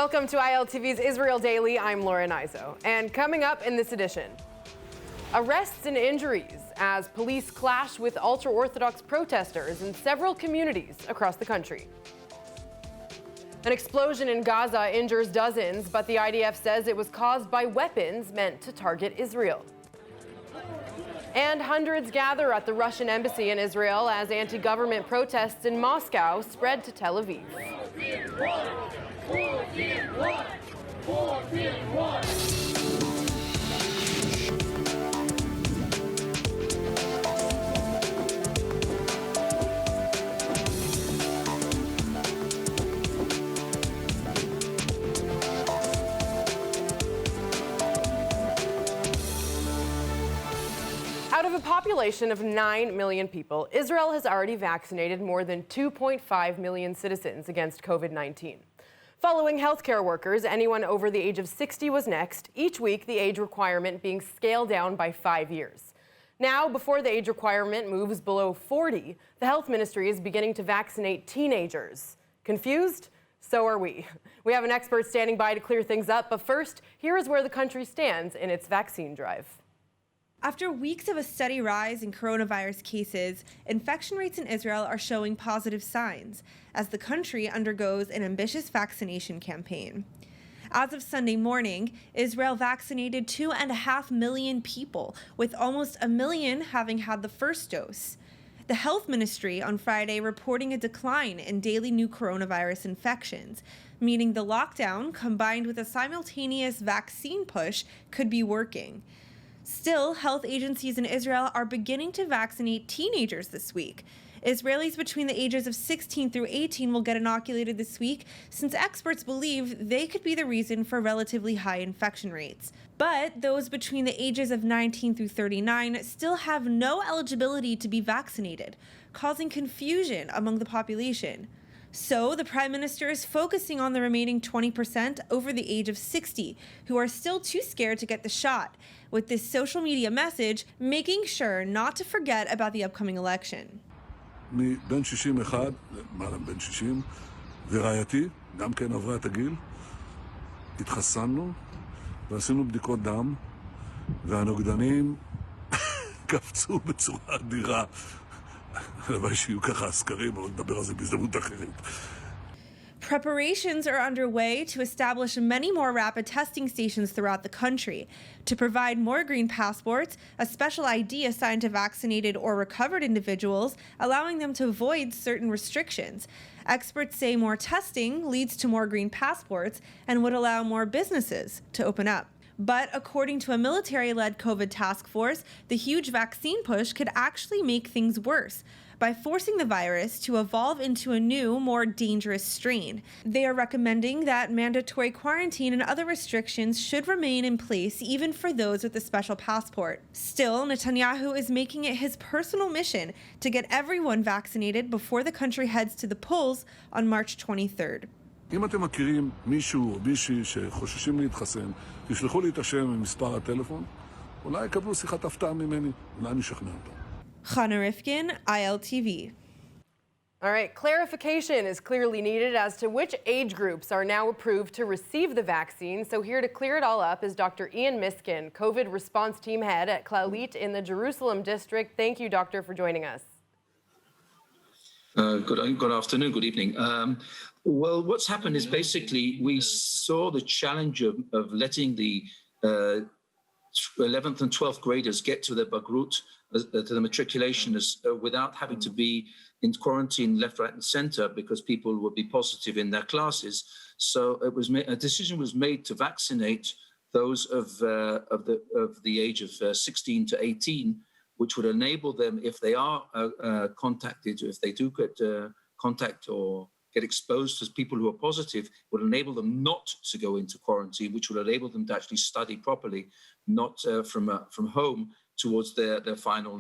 Welcome to ILTV's Israel Daily. I'm Laura Nizo. And coming up in this edition, arrests and injuries as police clash with ultra-orthodox protesters in several communities across the country. An explosion in Gaza injures dozens, but the IDF says it was caused by weapons meant to target Israel. And hundreds gather at the Russian embassy in Israel as anti-government protests in Moscow spread to Tel Aviv. Out of a population of 9 million people, Israel has already vaccinated more than 2.5 million citizens against COVID-19. Following healthcare workers, anyone over the age of 60 was next, each week the age requirement being scaled down by 5 years. Now, before the age requirement moves below 40, the health ministry is beginning to vaccinate teenagers. Confused? So are we. We have an expert standing by to clear things up, but first, here is where the country stands in its vaccine drive. After weeks of a steady rise in coronavirus cases, infection rates in Israel are showing positive signs as the country undergoes an ambitious vaccination campaign. As of Sunday morning, Israel vaccinated 2.5 million people, with almost 1 million having had the first dose. The health ministry on Friday reporting a decline in daily new coronavirus infections, meaning the lockdown combined with a simultaneous vaccine push could be working. Still, health agencies in Israel are beginning to vaccinate teenagers this week. Israelis between the ages of 16 through 18 will get inoculated this week, since experts believe they could be the reason for relatively high infection rates. But those between the ages of 19 through 39 still have no eligibility to be vaccinated, causing confusion among the population. So the Prime Minister is focusing on the remaining 20% over the age of 60 who are still too scared to get the shot, with this social media message making sure not to forget about the upcoming election. מבן 61, למעלה מבן 60, ורעייתי, גם כן עברה את הגיל, התחסנו ועשינו בדיקות דם, והנוגדנים קפצו בצורה אדירה. הלוואי שיהיו ככה הסקרים, אבל נדבר על זה בהזדמנות אחרת. Preparations are underway to establish many more rapid testing stations throughout the country. To provide more green passports, a special ID assigned to vaccinated or recovered individuals, allowing them to avoid certain restrictions. Experts say more testing leads to more green passports and would allow more businesses to open up. But according to a military-led COVID task force, the huge vaccine push could actually make things worse by forcing the virus to evolve into a new, more dangerous strain. They are recommending that mandatory quarantine and other restrictions should remain in place even for those with a special passport. Still, Netanyahu is making it his personal mission to get everyone vaccinated before the country heads to the polls on March 23rd. אם אתם מכירים מישהו או מישהי שחוששים להתחסן, תשלחו לי את השם ומספר הטלפון, אולי יקבלו שיחת הפתעה ממני, אולי אני אשכנע אותם. Chana Rifkin, ILTV. All right, clarification is clearly needed as to which age groups are now approved to receive the vaccine. So here to clear it all up is Dr. Ian Miskin, COVID response team head at Clalit in the Jerusalem district. Thank you, doctor, for joining us. Good afternoon, good evening. Well, what's happened is basically we saw the challenge of letting the 11th and 12th graders get to their bagrut, to the matriculation, without having to be in quarantine left, right, and center because people would be positive in their classes. So a decision was made to vaccinate those of the age of 16 to 18, which would enable them, if they are contacted, if they do get contact or get exposed to people who are positive, would enable them not to go into quarantine, which would enable them to actually study properly, not from home towards their final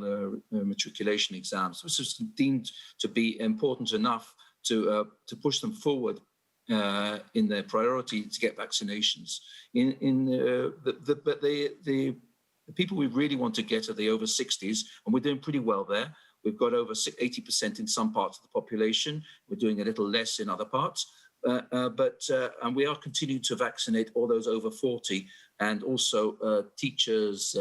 matriculation exams. This is deemed to be important enough to push them forward in their priority to get vaccinations. But the people we really want to get are the over 60s, and we're doing pretty well there. We've got over 80% in some parts of the population. We're doing a little less in other parts. And we are continuing to vaccinate all those over 40, and also teachers,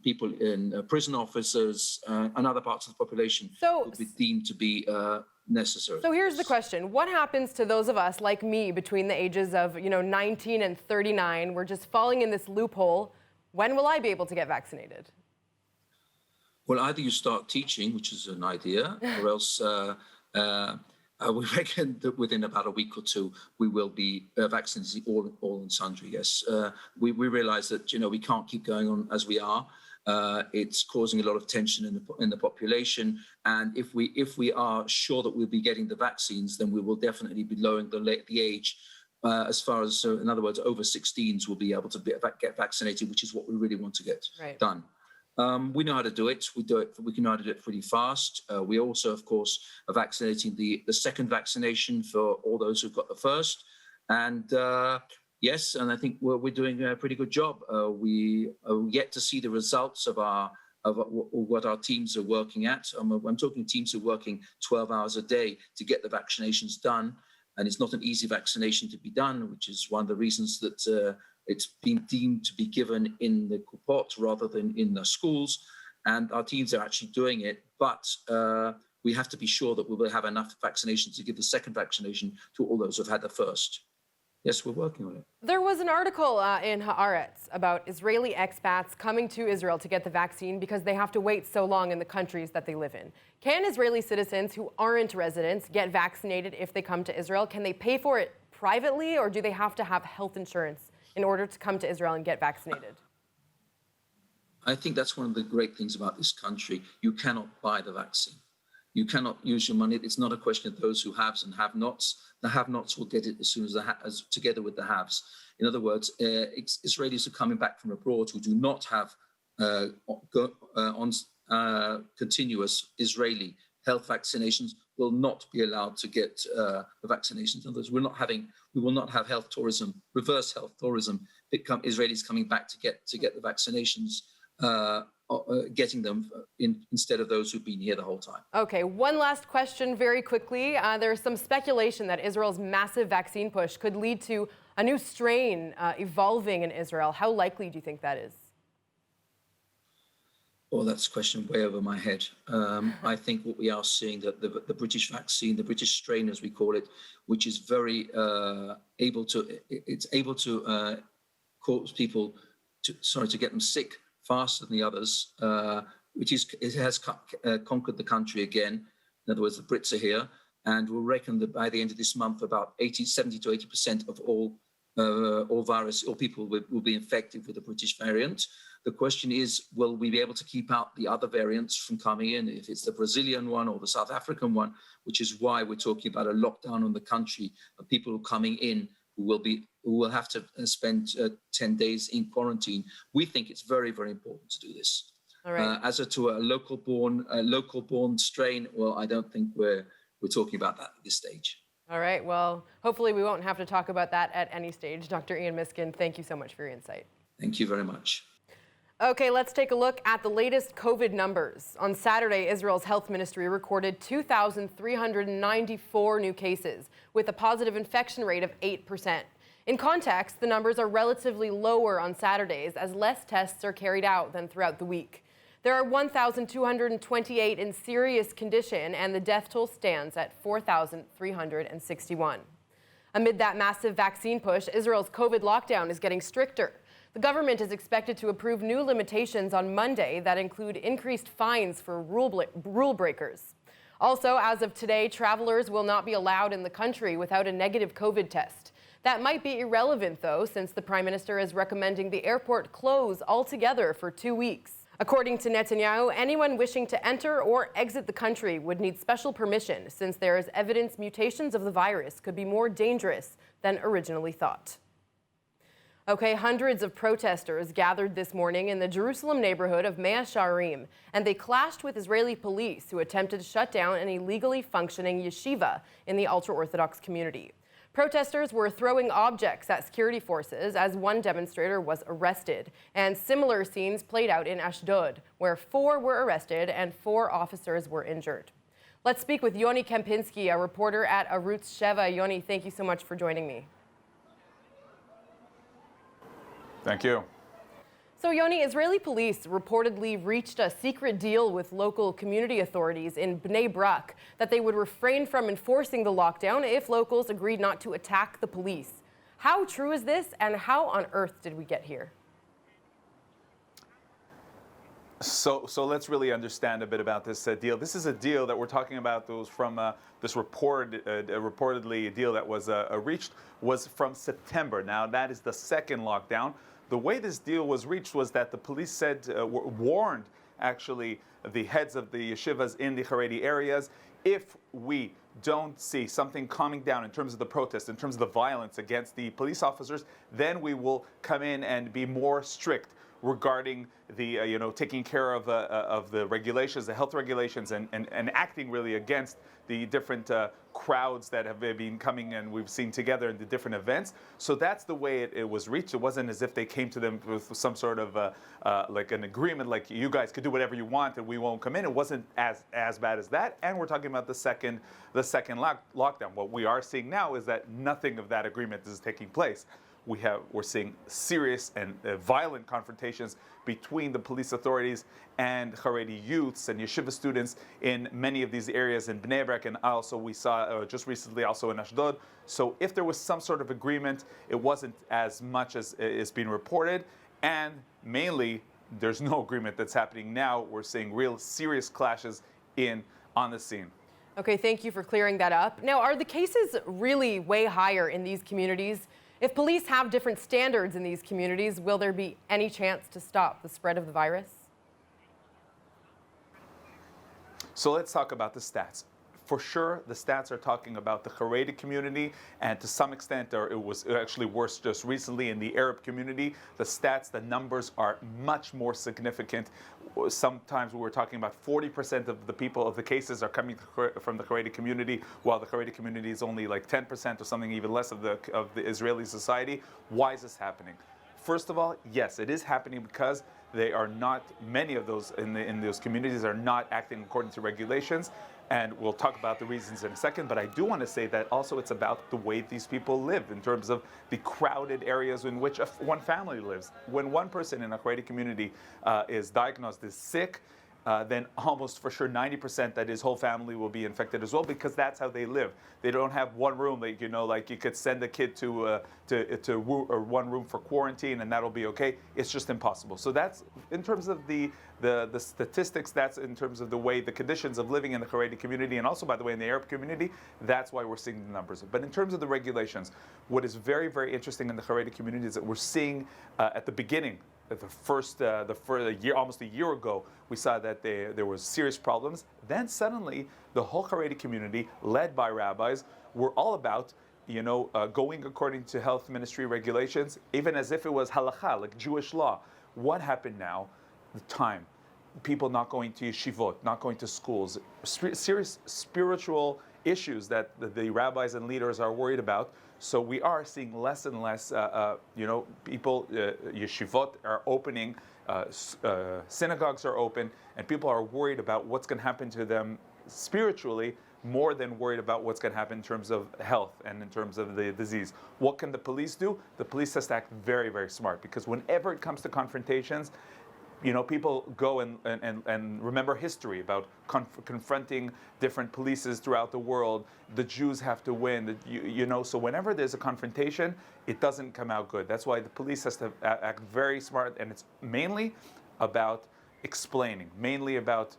people in prison officers, and other parts of the population will be deemed to be necessary. So here's the question. What happens to those of us like me between the ages of 19 and 39? We're just falling in this loophole. When will I be able to get vaccinated? Well, either you start teaching, which is an idea, or else we reckon that within about a week or two, we will be vaccinating all and sundry, yes. We realize that, we can't keep going on as we are. It's causing a lot of tension in the population. And if we are sure that we'll be getting the vaccines, then we will definitely be lowering the age as far as, in other words, over 16s will be able to get vaccinated, which is what we really want to get done. We know how to do it. We can know how to do it pretty fast. We also, of course, are vaccinating the second vaccination for all those who've got the first. And yes, and I think we're doing a pretty good job. We are yet to see the results of what our teams are working at. I'm talking teams who are working 12 hours a day to get the vaccinations done. And it's not an easy vaccination to be done, which is one of the reasons that it's been deemed to be given in the kupot rather than in the schools. And our teams are actually doing it, but we have to be sure that we will have enough vaccinations to give the second vaccination to all those who've had the first. Yes, we're working on it. There was an article in Haaretz about Israeli expats coming to Israel to get the vaccine because they have to wait so long in the countries that they live in. Can Israeli citizens who aren't residents get vaccinated if they come to Israel? Can they pay for it privately, or do they have to have health insurance in order to come to Israel and get vaccinated? I think that's one of the great things about this country. You cannot buy the vaccine. You cannot use your money. It's not a question of those who haves and have-nots. The have-nots will get it as soon as together with the haves. In other words, Israelis who are coming back from abroad who do not have continuous Israeli health vaccinations will not be allowed to get the vaccinations. In other words, we will not have health tourism, reverse health tourism, Israelis coming back to get the vaccinations, getting them instead of those who've been here the whole time. Okay, one last question very quickly. There's some speculation that Israel's massive vaccine push could lead to a new strain evolving in Israel. How likely do you think that is? Well, that's a question way over my head. I think what we are seeing that the British vaccine, the British strain, as we call it, which is very able to cause people to get them sick faster than the others, it has conquered the country again. In other words, the Brits are here, and we'll reckon that by the end of this month, about 70 to 80% of all people will be infected with the British variant. The question is, will we be able to keep out the other variants from coming in, if it's the Brazilian one or the South African one, which is why we're talking about a lockdown on the country of people who are coming in who will have to spend 10 days in quarantine. We think it's very, very important to do this. All right. As to a local-born strain, well, I don't think we're talking about that at this stage. All right. Well, hopefully we won't have to talk about that at any stage. Dr. Ian Miskin, thank you so much for your insight. Thank you very much. Okay, let's take a look at the latest COVID numbers. On Saturday, Israel's health ministry recorded 2,394 new cases, with a positive infection rate of 8%. In context, the numbers are relatively lower on Saturdays as less tests are carried out than throughout the week. There are 1,228 in serious condition, and the death toll stands at 4,361. Amid that massive vaccine push, Israel's COVID lockdown is getting stricter. The government is expected to approve new limitations on Monday that include increased fines for rule breakers. Also, as of today, travelers will not be allowed in the country without a negative COVID test. That might be irrelevant, though, since the Prime Minister is recommending the airport close altogether for 2 weeks. According to Netanyahu, anyone wishing to enter or exit the country would need special permission, since there is evidence mutations of the virus could be more dangerous than originally thought. Okay, hundreds of protesters gathered this morning in the Jerusalem neighborhood of Mea Shearim, and they clashed with Israeli police who attempted to shut down an illegally functioning yeshiva in the ultra-orthodox community. Protesters were throwing objects at security forces as one demonstrator was arrested, and similar scenes played out in Ashdod, where 4 were arrested and 4 officers were injured. Let's speak with Yoni Kempinski, a reporter at Arutz Sheva. Yoni, thank you so much for joining me. Thank you. So, Yoni, Israeli police reportedly reached a secret deal with local community authorities in Bnei Brak that they would refrain from enforcing the lockdown if locals agreed not to attack the police. How true is this, and how on earth did we get here? So let's really understand a bit about this deal. This is a deal that we're talking about. That was from this reportedly a deal that was reached was from September. Now that is the second lockdown. The way this deal was reached was that the police said warned actually the heads of the yeshivas in the Haredi areas, if we don't see something calming down in terms of the protest, in terms of the violence against the police officers, then we will come in and be more strict regarding the taking care of the regulations, the health regulations, and acting really against the different crowds that have been coming and we've seen together in the different events. So that's the way it was reached. It wasn't as if they came to them with some sort of like an agreement, like you guys could do whatever you want and we won't come in. It wasn't as bad as that. And we're talking about the second lockdown. What we are seeing now is that nothing of that agreement is taking place. We're seeing serious and violent confrontations between the police authorities and Haredi youths and yeshiva students in many of these areas in Bnei Brak, and also we saw just recently also in Ashdod. So if there was some sort of agreement, it wasn't as much as is being reported, and mainly there's no agreement that's happening now. We're seeing real serious clashes on the scene. Okay, thank you for clearing that up. Now, are the cases really way higher in these communities? If police have different standards in these communities, will there be any chance to stop the spread of the virus? So let's talk about the stats. For sure, the stats are talking about the Haredi community, and to some extent, or it was actually worse just recently in the Arab community. The stats, the numbers are much more significant. Sometimes we were talking about 40% of the people, of the cases are coming from the Haredi community, while the Haredi community is only like 10% or something even less of the Israeli society. Why is this happening? First of all, yes, it is happening because they are not, many of those in those communities are not acting according to regulations. And we'll talk about the reasons in a second, but I do want to say that also it's about the way these people live in terms of the crowded areas in which one family lives. When one person in a Haredi community is diagnosed as sick, then almost for sure 90% that his whole family will be infected as well, because that's how they live. They don't have one room, like you could send a kid to one room for quarantine and that'll be okay. It's just impossible. So that's in terms of the statistics. That's in terms of the way the conditions of living in the Haredi community, and also by the way in the Arab community. That's why we're seeing the numbers. But in terms of the regulations, what is very, very interesting in the Haredi community is that we're seeing at the beginning. The year, almost a year ago, we saw that there was serious problems. Then suddenly, the whole Haredi community, led by rabbis, were all about, going according to health ministry regulations, even as if it was halakha, like Jewish law. What happened now? The time, people not going to yeshivot, not going to schools, serious spiritual issues that the rabbis and leaders are worried about. So we are seeing less and less, people, yeshivot are opening, synagogues are open, and people are worried about what's going to happen to them spiritually more than worried about what's going to happen in terms of health and in terms of the disease. What can the police do? The police has to act very, very smart, because whenever it comes to confrontations, people go and remember history about confronting different polices throughout the world. The Jews have to win, so whenever there's a confrontation, it doesn't come out good. That's why the police has to act very smart, and it's mainly about explaining, mainly about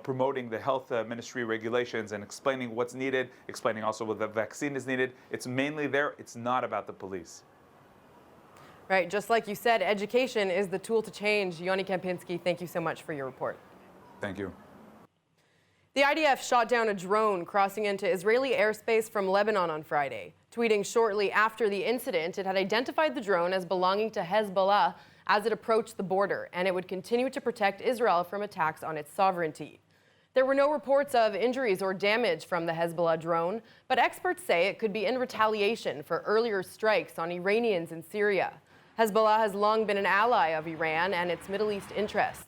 promoting the health ministry regulations and explaining what's needed, explaining also what the vaccine is needed. It's mainly there, it's not about the police. Right, just like you said, education is the tool to change. Yoni Kempinski, thank you so much for your report. Thank you. The IDF shot down a drone crossing into Israeli airspace from Lebanon on Friday. Tweeting shortly after the incident, it had identified the drone as belonging to Hezbollah as it approached the border, and it would continue to protect Israel from attacks on its sovereignty. There were no reports of injuries or damage from the Hezbollah drone, but experts say it could be in retaliation for earlier strikes on Iranians in Syria. Hezbollah has long been an ally of Iran and its Middle East interests.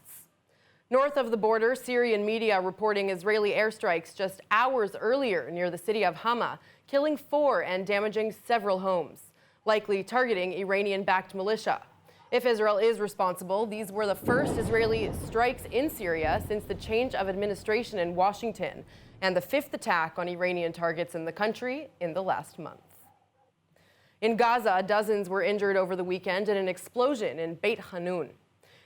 North of the border, Syrian media reporting Israeli airstrikes just hours earlier near the city of Hama, killing 4 and damaging several homes, likely targeting Iranian-backed militia. If Israel is responsible, these were the first Israeli strikes in Syria since the change of administration in Washington, and the 5th attack on Iranian targets in the country in the last month. In Gaza, dozens were injured over the weekend in an explosion in Beit Hanun.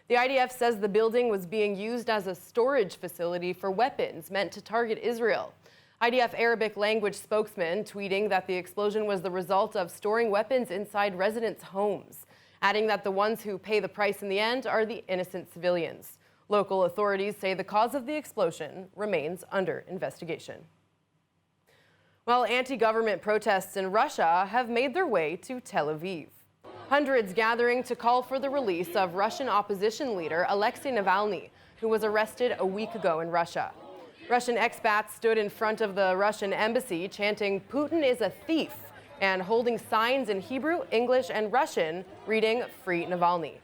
The IDF says the building was being used as a storage facility for weapons meant to target Israel. IDF Arabic language spokesman tweeting that the explosion was the result of storing weapons inside residents' homes, adding that the ones who pay the price in the end are the innocent civilians. Local authorities say the cause of the explosion remains under investigation. Well, anti-government protests in Russia have made their way to Tel Aviv. Hundreds gathering to call for the release of Russian opposition leader Alexei Navalny, who was arrested a week ago in Russia. Russian expats stood in front of the Russian embassy chanting, "Putin is a thief," and holding signs in Hebrew, English, and Russian reading, "Free Navalny."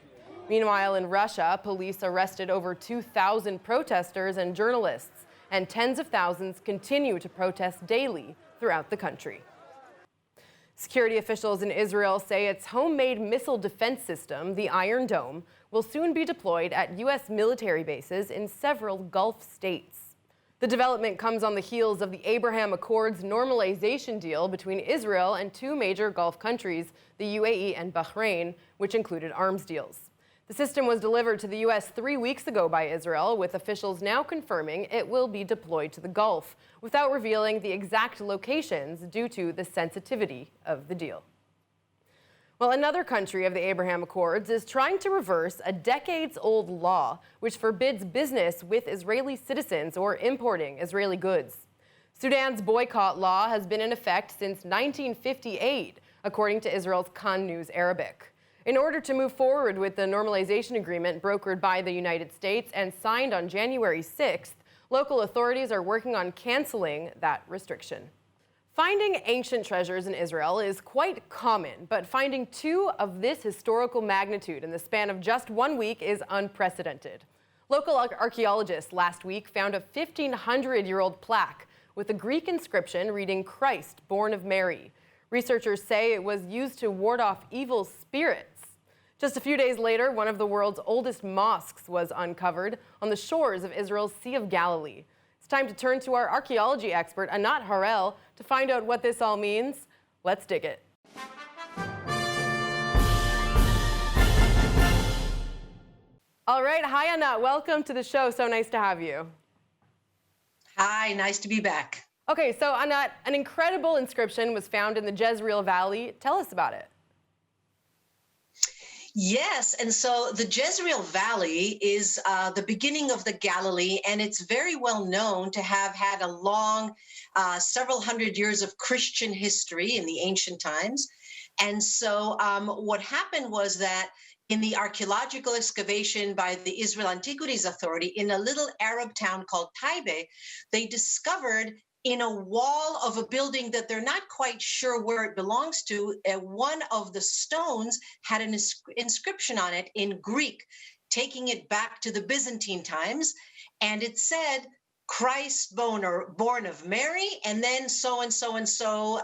Meanwhile, in Russia, police arrested over 2,000 protesters and journalists, and tens of thousands continue to protest daily throughout the country. Security officials in Israel say its homemade missile defense system, the Iron Dome, will soon be deployed at U.S. military bases in several Gulf states. The development comes on the heels of the Abraham Accords normalization deal between Israel and 2 major Gulf countries, the UAE and Bahrain, which included arms deals. The system was delivered to the U.S. 3 weeks ago by Israel, with officials now confirming it will be deployed to the Gulf, without revealing the exact locations due to the sensitivity of the deal. Well, another country of the Abraham Accords is trying to reverse a decades-old law which forbids business with Israeli citizens or importing Israeli goods. Sudan's boycott law has been in effect since 1958, according to Israel's Kan News Arabic. In order to move forward with the normalization agreement brokered by the United States and signed on January 6th, local authorities are working on canceling that restriction. Finding ancient treasures in Israel is quite common, but finding 2 of this historical magnitude in the span of just 1 week is unprecedented. Local archaeologists last week found a 1,500-year-old plaque with a Greek inscription reading "Christ, born of Mary." Researchers say it was used to ward off evil spirits. Just a few days later, one of the world's oldest mosques was uncovered on the shores of Israel's Sea of Galilee. It's time to turn to our archaeology expert, Anat Harel, to find out what this all means. Let's dig it. All right, hi Anat, welcome to the show. So nice to have you. Hi, nice to be back. Okay, so Anat, an incredible inscription was found in the Jezreel Valley. Tell us about it. Yes, and so the Jezreel Valley is the beginning of the Galilee, and it's very well known to have had a long, several hundred years of Christian history in the ancient times. And so what happened was that in the archaeological excavation by the Israel Antiquities Authority in a little Arab town called Taibe, they discovered in a wall of a building that they're not quite sure where it belongs to, one of the stones had an inscription on it in Greek, taking it back to the Byzantine times. And it said, "Christ born of Mary," and then so and so and so,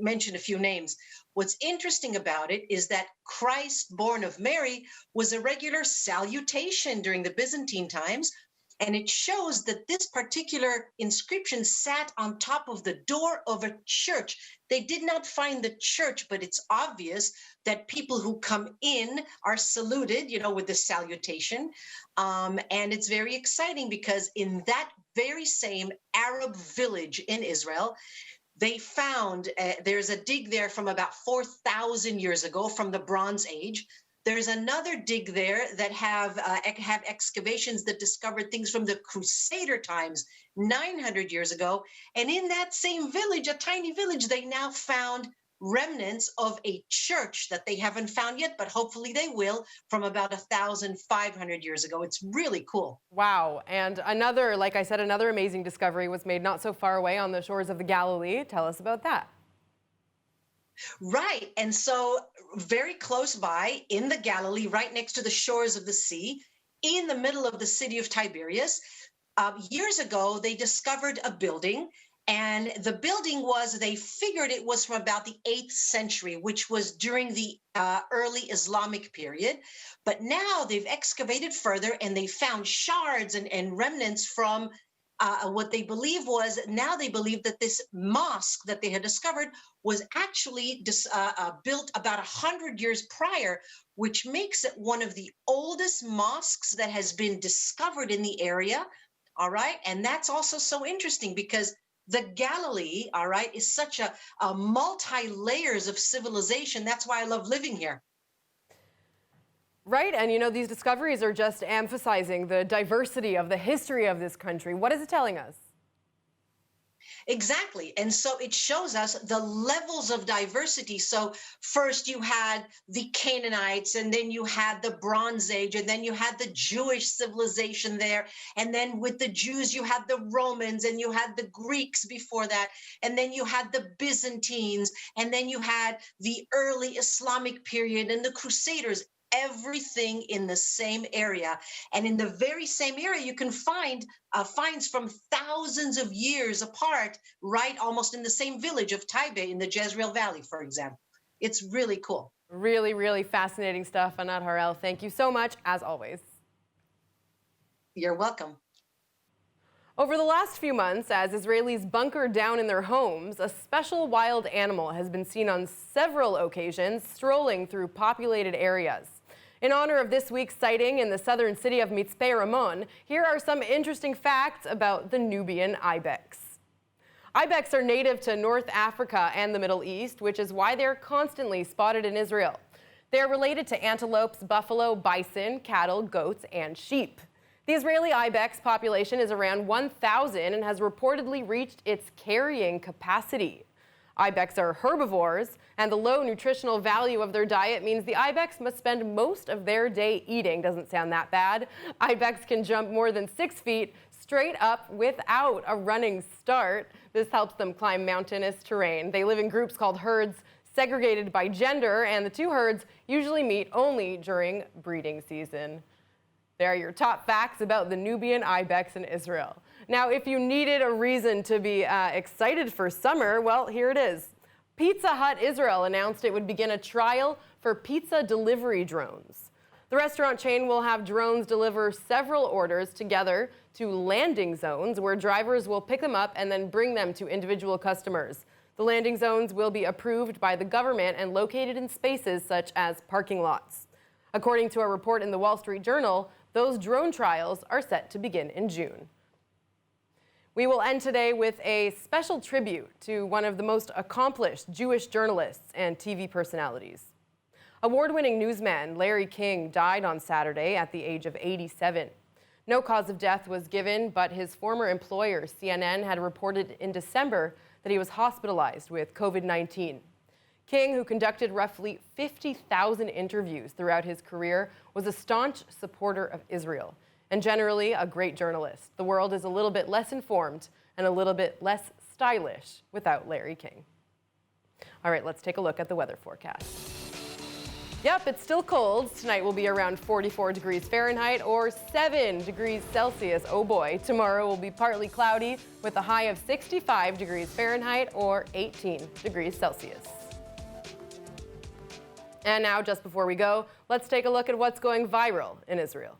mentioned a few names. What's interesting about it is that Christ born of Mary was a regular salutation during the Byzantine times. And it shows that this particular inscription sat on top of the door of a church. They did not find the church, but it's obvious that people who come in are saluted, with the salutation. And it's very exciting because in that very same Arab village in Israel, they found, there's a dig there from about 4,000 years ago, from the Bronze Age. There's another dig there that have excavations that discovered things from the Crusader times, 900 years ago. And in that same village, a tiny village, they now found remnants of a church that they haven't found yet, but hopefully they will, from about 1,500 years ago. It's really cool. Wow. And another, like I said, another amazing discovery was made not so far away on the shores of the Galilee. Tell us about that. Right. And so very close by in the Galilee, right next to the shores of the sea, in the middle of the city of Tiberias. Years ago, they discovered a building, and the building they figured it was from about the 8th century, which was during the early Islamic period. But now they've excavated further, and they found shards and remnants from what they believe that this mosque that they had discovered was actually built about 100 years prior, which makes it one of the oldest mosques that has been discovered in the area. All right. And that's also so interesting because the Galilee, all right, is such a multi-layers of civilization. That's why I love living here. Right, and you know, these discoveries are just emphasizing the diversity of the history of this country. What is it telling us? Exactly. And so it shows us the levels of diversity. So first you had the Canaanites, and then you had the Bronze Age, and then you had the Jewish civilization there. And then with the Jews, you had the Romans, and you had the Greeks before that. And then you had the Byzantines, and then you had the early Islamic period and the Crusaders. Everything in the same area. And in the very same area, you can find finds from thousands of years apart, right almost in the same village of Taibe in the Jezreel Valley, for example. It's really cool. Really, really fascinating stuff, Anat Harel. Thank you so much, as always. You're welcome. Over the last few months, as Israelis bunker down in their homes, a special wild animal has been seen on several occasions strolling through populated areas. In honor of this week's sighting in the southern city of Mitzpeh Ramon, here are some interesting facts about the Nubian ibex. Ibex are native to North Africa and the Middle East, which is why they're constantly spotted in Israel. They're related to antelopes, buffalo, bison, cattle, goats, and sheep. The Israeli ibex population is around 1,000 and has reportedly reached its carrying capacity. Ibex are herbivores, and the low nutritional value of their diet means the ibex must spend most of their day eating. Doesn't sound that bad. Ibex can jump more than 6 feet straight up without a running start. This helps them climb mountainous terrain. They live in groups called herds, segregated by gender, and the two herds usually meet only during breeding season. There are your top facts about the Nubian ibex in Israel. Now, if you needed a reason to be excited for summer, well, here it is. Pizza Hut Israel announced it would begin a trial for pizza delivery drones. The restaurant chain will have drones deliver several orders together to landing zones where drivers will pick them up and then bring them to individual customers. The landing zones will be approved by the government and located in spaces such as parking lots. According to a report in the Wall Street Journal, those drone trials are set to begin in June. We will end today with a special tribute to one of the most accomplished Jewish journalists and TV personalities. Award-winning newsman Larry King died on Saturday at the age of 87. No cause of death was given, but his former employer, CNN, had reported in December that he was hospitalized with COVID-19. King, who conducted roughly 50,000 interviews throughout his career, was a staunch supporter of Israel and generally a great journalist. The world is a little bit less informed and a little bit less stylish without Larry King. All right, let's take a look at the weather forecast. Yep, it's still cold. Tonight will be around 44 degrees Fahrenheit or 7 degrees Celsius. Oh boy, tomorrow will be partly cloudy with a high of 65 degrees Fahrenheit or 18 degrees Celsius. And now, just before we go, let's take a look at what's going viral in Israel.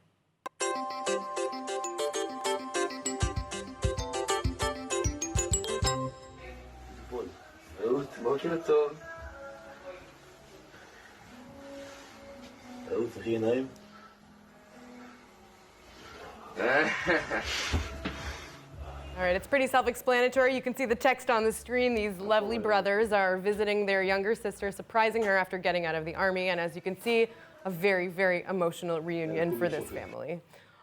All right, it's pretty self-explanatory. You can see the text on the screen. These lovely brothers are visiting their younger sister, surprising her after getting out of the army. And as you can see, a very, very emotional reunion for this family.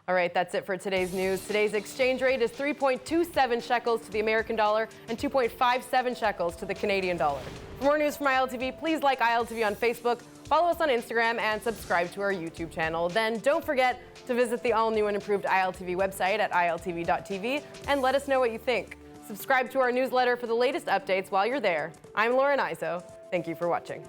All right, that's it for today's news. Today's exchange rate is 3.27 shekels to the American dollar and 2.57 shekels to the Canadian dollar. For more news from ILTV, please like ILTV on Facebook, follow us on Instagram, and subscribe to our YouTube channel. Then don't forget to visit the all-new and improved ILTV website at iltv.tv and let us know what you think. Subscribe to our newsletter for the latest updates while you're there. I'm Lauren Iso. Thank you for watching.